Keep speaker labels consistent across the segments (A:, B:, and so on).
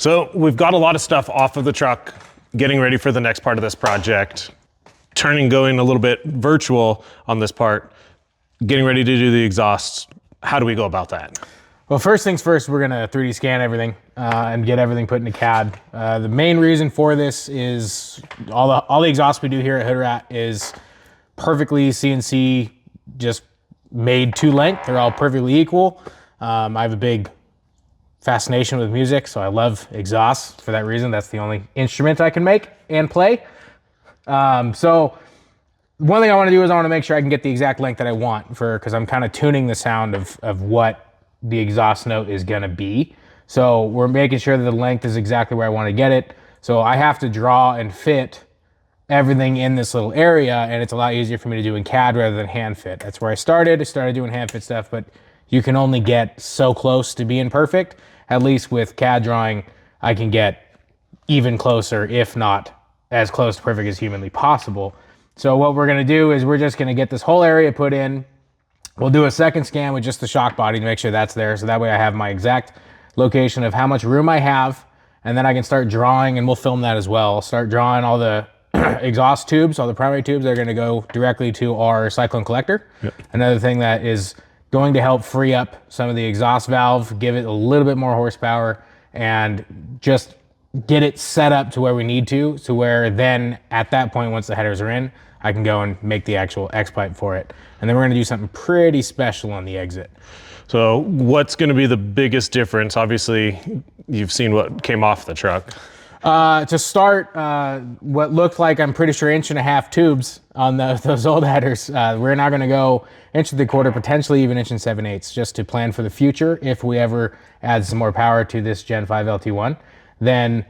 A: So we've got a lot of stuff off of the truck, getting ready for the next part of this project, going a little bit virtual on this part, getting ready to do the exhausts. How do we go about that?
B: Well, first things first, we're gonna 3D scan everything and get everything put into CAD. The main reason for this is all the exhausts we do here at Hood Rat is perfectly CNC, just made to length. They're all perfectly equal. I have a big fascination with music, so I love exhausts for that reason. That's the only instrument I can make and play. So one thing I want to do is I want to make sure I can get the exact length that I want because I'm kind of tuning the sound of what the exhaust note is going to be. So we're making sure that the length is exactly where I want to get it. So I have to draw and fit everything in this little area, and it's a lot easier for me to do in CAD rather than hand fit. That's where I started. I started doing hand fit stuff, but you can only get so close to being perfect. At least with CAD drawing, I can get even closer, if not as close to perfect as humanly possible. So what we're gonna do is we're just gonna get this whole area put in. We'll do a second scan with just the shock body to make sure that's there. So that way I have my exact location of how much room I have, and then I can start drawing, and we'll film that as well. I'll start drawing all the exhaust tubes, all the primary tubes that are gonna go directly to our cyclone collector. Yep. Another thing that is going to help free up some of the exhaust valve, give it a little bit more horsepower, and just get it set up to where we need to where then at that point, once the headers are in, I can go and make the actual X-pipe for it. And then we're gonna do something pretty special on the exit.
A: So what's gonna be the biggest difference? Obviously, you've seen what came off the truck.
B: To start, what looked like, I'm pretty sure 1.5 inch tubes on those old headers. We're now gonna go 1.75 inch, potentially even 1 7/8, just to plan for the future. If we ever add some more power to this Gen 5 LT1, then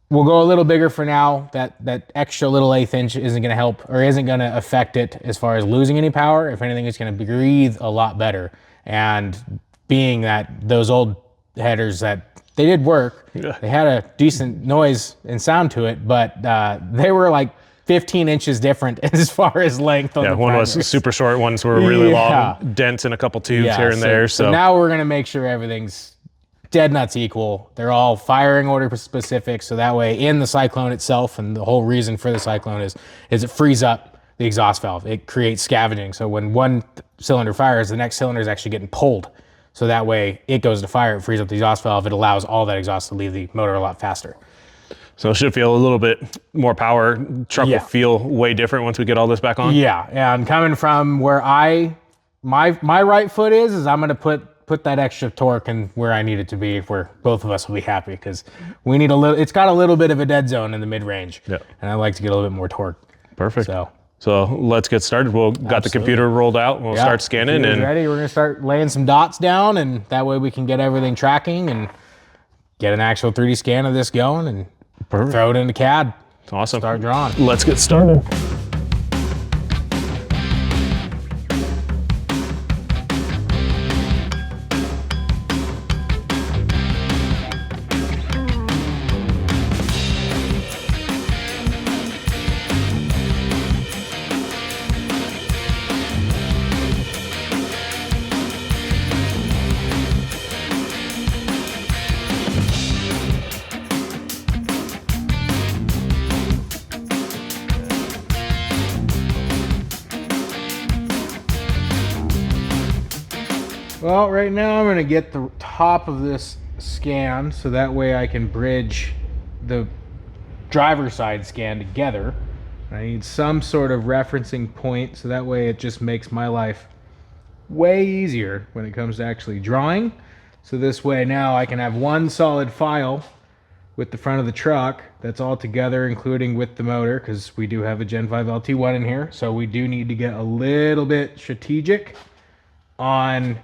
B: we'll go a little bigger for now. That extra little 1/8 inch isn't gonna help or isn't gonna affect it as far as losing any power. If anything, it's gonna breathe a lot better. And being that those old headers that they did work, yeah, they had a decent noise and sound to it, but they were like 15 inches different as far as length.
A: Yeah, one was super short, ones were really long, dents in a couple tubes here and there.
B: So now we're gonna make sure everything's dead nuts equal. They're all firing order specific, so that way in the Cyclone itself, and the whole reason for the Cyclone is it frees up the exhaust valve. It creates scavenging, so when one cylinder fires, the next cylinder is actually getting pulled. So that way it goes to fire, it frees up the exhaust valve, it allows all that exhaust to leave the motor a lot faster.
A: So it should feel a little bit more power. Truck will feel way different once we get all this back on.
B: Yeah, and coming from where my right foot is I'm gonna put that extra torque in where I need it to be, where both of us will be happy, because we need a little, it's got a little bit of a dead zone in the mid-range. Yeah. And I like to get a little bit more torque.
A: Perfect. So let's get started. We'll got the computer rolled out. We'll start scanning and
B: ready. We're gonna start laying some dots down, and that way we can get everything tracking and get an actual 3D scan of this going and throw it into CAD.
A: Awesome.
B: Start drawing.
A: Let's get started.
B: Well, right now I'm gonna get the top of this scan so that way I can bridge the driver's side scan together. I need some sort of referencing point so that way it just makes my life way easier when it comes to actually drawing. So this way now I can have one solid file with the front of the truck that's all together, including with the motor, because we do have a Gen 5 LT1 in here. So we do need to get a little bit strategic on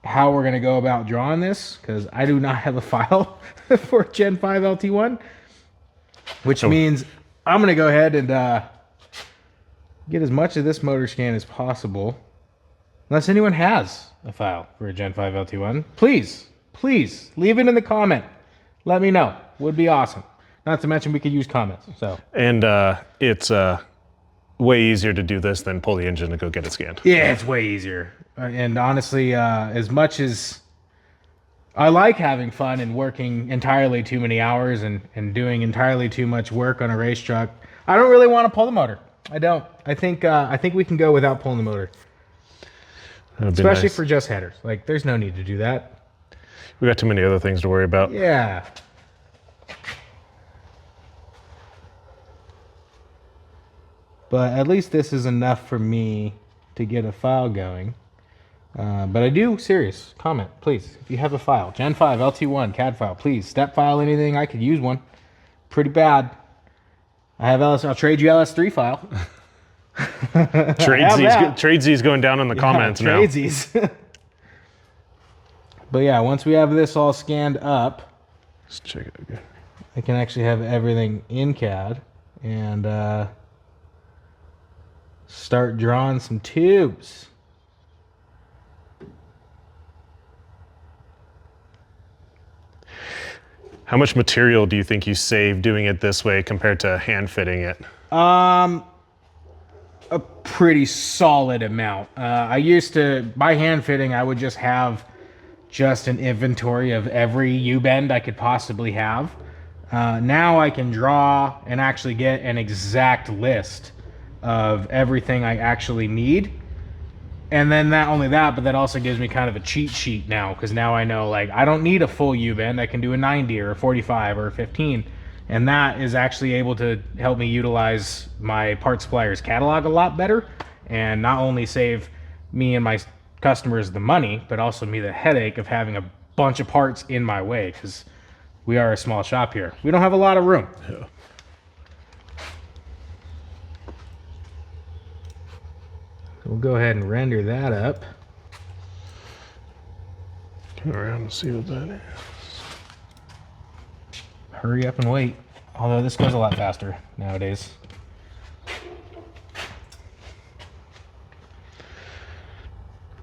B: how we're gonna go about drawing this, because I do not have a file for Gen 5 LT1, which means I'm gonna go ahead and get as much of this motor scan as possible. Unless anyone has a file for a Gen 5 LT1, please leave it in the comment. Let me know. Would be awesome. Not to mention we could use comments. So.
A: And it's way easier to do this than pull the engine to go get it scanned.
B: Yeah, it's way easier. And honestly, as much as I like having fun and working entirely too many hours and doing entirely too much work on a race truck. I don't really want to pull the motor. I don't. I think we can go without pulling the motor. Especially for just headers. Like, there's no need to do that.
A: We got too many other things to worry about.
B: Yeah. But at least this is enough for me to get a file going. But I do, serious, comment, please. If you have a file, Gen 5, LT1, CAD file, please. Step file, anything, I could use one. Pretty bad. I have I'll trade you LS3 file.
A: Tradesies going down in the comments now.
B: Tradesies. But yeah, once we have this all scanned up,
A: let's check it again.
B: I can actually have everything in CAD and start drawing some tubes.
A: How much material do you think you save doing it this way compared to hand fitting it?
B: A pretty solid amount. I used to, by hand fitting, I would just have an inventory of every U-bend I could possibly have. Now I can draw and actually get an exact list of everything I actually need. And then not only that, but that also gives me kind of a cheat sheet now, because now I know, like, I don't need a full U-bend. I can do a 90 or a 45 or a 15. And that is actually able to help me utilize my part supplier's catalog a lot better, and not only save me and my customers the money, but also me the headache of having a bunch of parts in my way, because we are a small shop here. We don't have a lot of room.
A: Yeah.
B: We'll go ahead and render that up.
A: Turn around and see what that is.
B: Hurry up and wait. Although this goes a lot faster nowadays.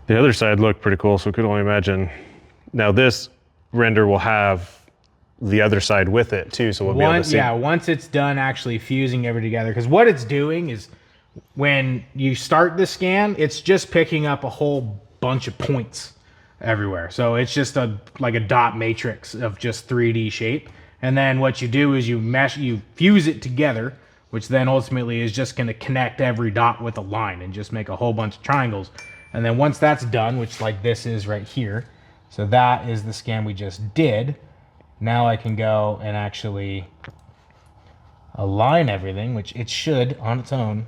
A: The other side looked pretty cool, so I could only imagine. Now this render will have the other side with it too, so we'll be able to see.
B: Yeah, once it's done actually fusing everything together, because what it's doing is when you start the scan, it's just picking up a whole bunch of points everywhere. So it's just like a dot matrix of just 3D shape. And then what you do is you fuse it together, which then ultimately is just going to connect every dot with a line and just make a whole bunch of triangles. And then once that's done, which like this is right here, so that is the scan we just did. Now I can go and actually align everything, which it should on its own.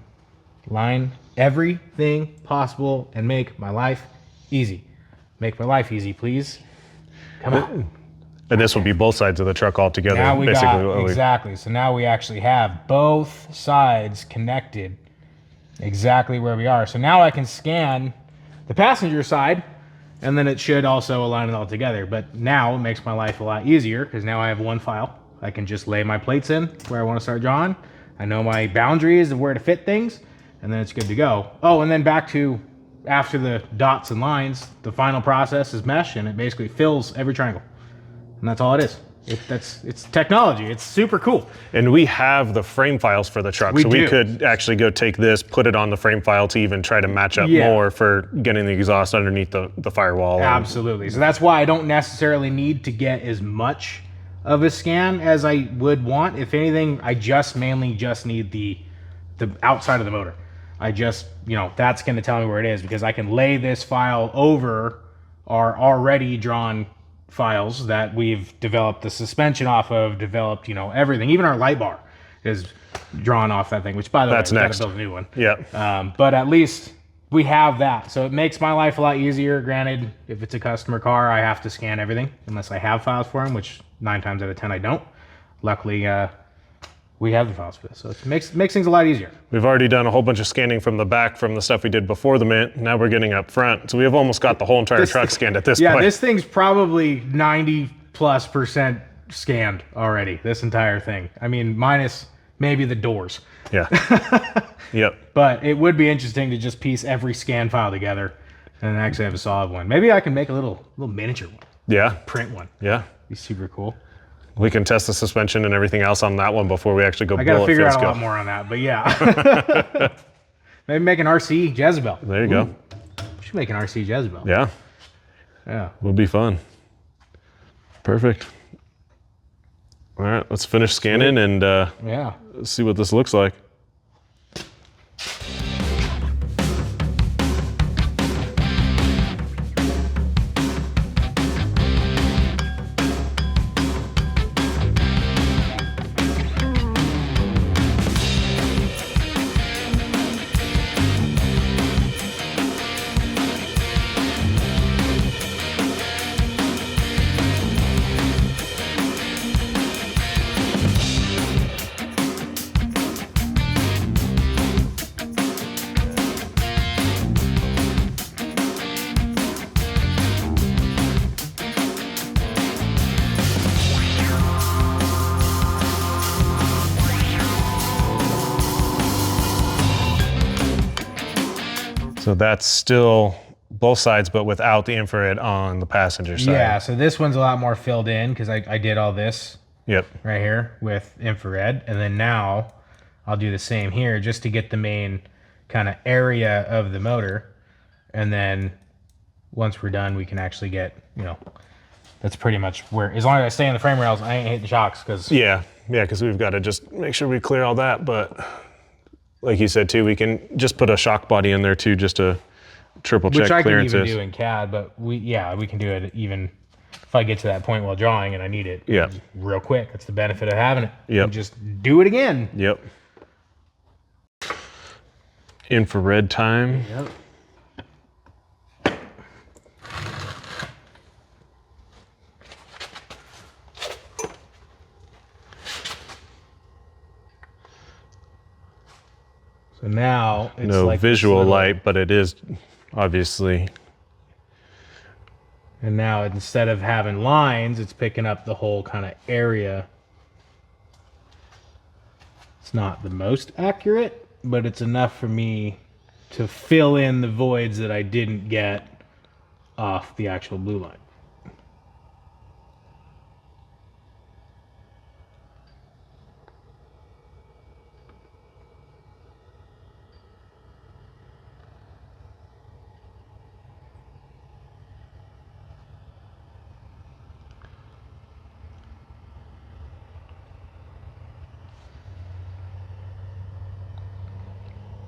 B: Line everything possible and make my life easy. Make my life easy, please. Come on.
A: And this will be both sides of the truck all together.
B: Now we got, exactly. So now we actually have both sides connected exactly where we are. So now I can scan the passenger side, and then it should also align it all together. But now it makes my life a lot easier, because now I have one file. I can just lay my plates in where I want to start drawing. I know my boundaries of where to fit things, and then it's good to go. Oh, and then back to after the dots and lines, the final process is mesh, and it basically fills every triangle. And that's all it is. It's technology. It's super cool.
A: And we have the frame files for the truck, so we could actually go take this, put it on the frame file to even try to match up more for getting the exhaust underneath the firewall.
B: Absolutely. So that's why I don't necessarily need to get as much of a scan as I would want. If anything, I mainly just need the outside of the motor. I just, that's going to tell me where it is, because I can lay this file over our already drawn files that we've developed the suspension off of, developed, everything. Even our light bar is drawn off that thing, which by the way, I've got to build a new one.
A: Yeah.
B: But at least we have that. So it makes my life a lot easier. Granted, if it's a customer car, I have to scan everything unless I have files for them, which 9 times out of 10 I don't. Luckily, we have the files for this. So it makes things a lot easier. We've
A: already done a whole bunch of scanning from the back from the stuff we did before the mint. Now we're getting up front. So we have almost got the whole entire truck scanned at this point.
B: Yeah, this thing's probably 90+% scanned already, this entire thing. I mean, minus maybe the doors.
A: Yeah. Yep.
B: But it would be interesting to just piece every scan file together and actually have a solid one. Maybe I can make a little miniature one.
A: Yeah.
B: Print one.
A: Yeah.
B: Be super cool.
A: We can test the suspension and everything else on that one before we actually go.
B: I got to figure out a lot more on that, but yeah. Maybe make an RC Jezebel.
A: There you go.
B: We should make an RC Jezebel.
A: Yeah.
B: Yeah.
A: Would be fun. Perfect. All right, let's finish scanning and
B: Yeah.
A: see what this looks like. So that's still both sides, but without the infrared on the passenger side.
B: Yeah, so this one's a lot more filled in because I did all this
A: Yep.
B: right here with infrared. And then now I'll do the same here just to get the main kind of area of the motor. And then once we're done, we can actually get, you know, that's pretty much where, as long as I stay in the frame rails, I ain't hitting shocks because...
A: Yeah, because we've got to just make sure we clear all that. But like you said too, we can just put a shock body in there too, just to triple check clearances.
B: Which I can even do in CAD, but we can do it even if I get to that point while drawing and I need it real quick. That's the benefit of having it.
A: Yep.
B: You just do it again.
A: Yep. Infrared time.
B: Yep. So now it's
A: no
B: like
A: visual light, but it is obviously.
B: And now instead of having lines, it's picking up the whole kind of area. It's not the most accurate, but it's enough for me to fill in the voids that I didn't get off the actual blue line.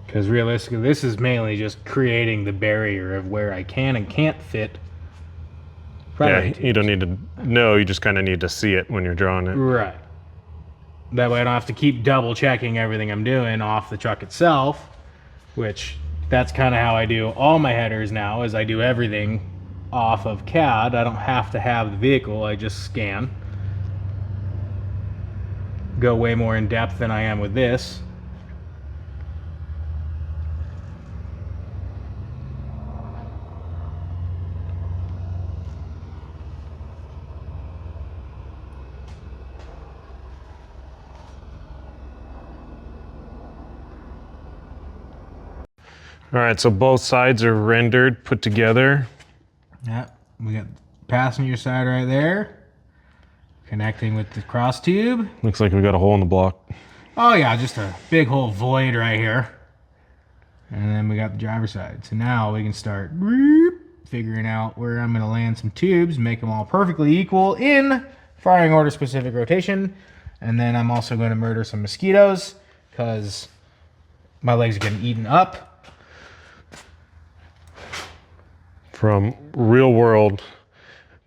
B: Because realistically, this is mainly just creating the barrier of where I can and can't fit.
A: Yeah, you don't need to know, you just kind of need to see it when you're drawing it.
B: Right. That way I don't have to keep double checking everything I'm doing off the truck itself, which that's kind of how I do all my headers now, is I do everything off of CAD. I don't have to have the vehicle, I just scan. Go way more in depth than I am with this.
A: All right, so both sides are rendered, put together.
B: Yep, we got passenger side right there, connecting with the cross tube.
A: Looks like we got a hole in the block.
B: Oh yeah, just a big whole void right here. And then we got the driver's side. So now we can start figuring out where I'm gonna land some tubes, make them all perfectly equal in firing order specific rotation. And then I'm also gonna murder some mosquitoes because my legs are getting eaten up.
A: From real world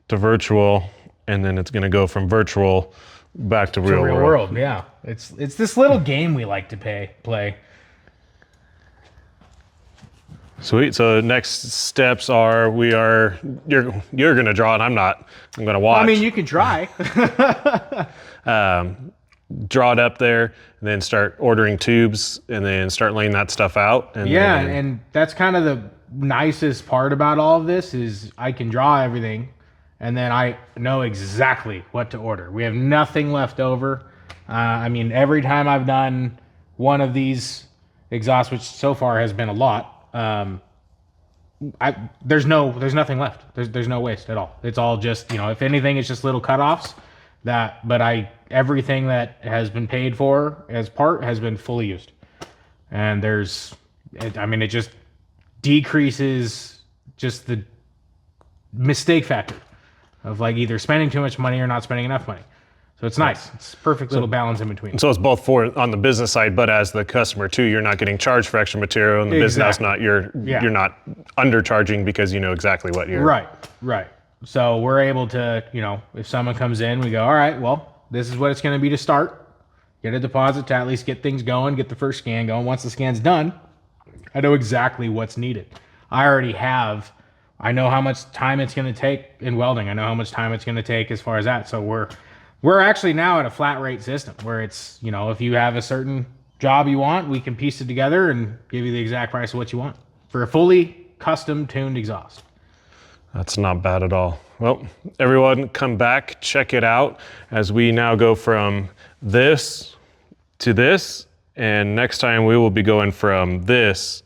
A: to virtual, and then it's gonna go from virtual back to real world.
B: Yeah, it's this little game we like to play.
A: Sweet. So next steps are you're gonna draw it. I'm not. I'm gonna watch.
B: I mean, you can try.
A: Draw it up there, and then start ordering tubes, and then start laying that stuff out. And
B: yeah,
A: then,
B: and that's kind of the nicest part about all of this is I can draw everything, and then I know exactly what to order. We have nothing left over. I mean, every time I've done one of these exhausts, which so far has been a lot, there's nothing left. There's no waste at all. It's all just, you know, if anything, it's just little cutoffs. But everything that has been paid for as part has been fully used, and it just decreases just the mistake factor. of like either spending too much money or not spending enough money. So it's nice. It's perfect little balance in between.
A: So it's both for on the business side, but as the customer too, you're not getting charged for extra material, and the business not you're not undercharging because you know exactly what you're
B: right. So we're able to, you know, if someone comes in, we go, all right, well, this is what it's going to be to start. Get a deposit to at least get things going, get the first scan going. Once the scan's done, I know exactly what's needed. I know how much time it's going to take in welding. I know how much time it's going to take as far as that. So we're actually now at a flat rate system where it's, you know, if you have a certain job you want, we can piece it together and give you the exact price of what you want for a fully custom tuned exhaust.
A: That's not bad at all. Well, everyone come back, check it out as we now go from this to this. And next time we will be going from this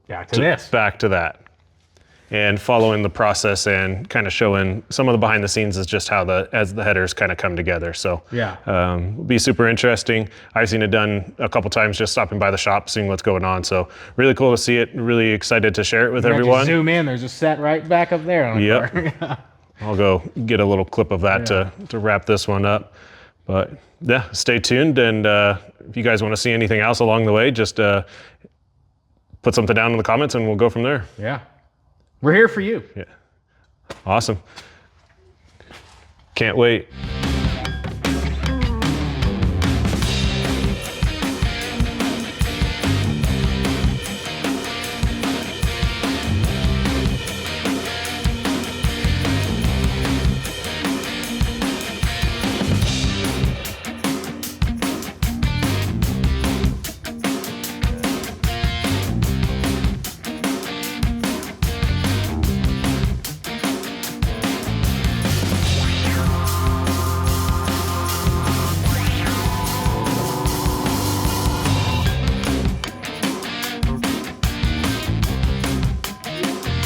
B: back to
A: that. And following the process and kind of showing some of the behind the scenes is just how as the headers kind of come together. So it'll be super interesting. I've seen it done a couple times just stopping by the shop, seeing what's going on. So really cool to see it. Really excited to share it with everyone.
B: Zoom in, there's a set right back up there on the car.
A: I'll go get a little clip of that to wrap this one up. But yeah, stay tuned. And if you guys want to see anything else along the way, just put something down in the comments and we'll go from there.
B: Yeah. We're here for you.
A: Yeah. Awesome. Can't wait.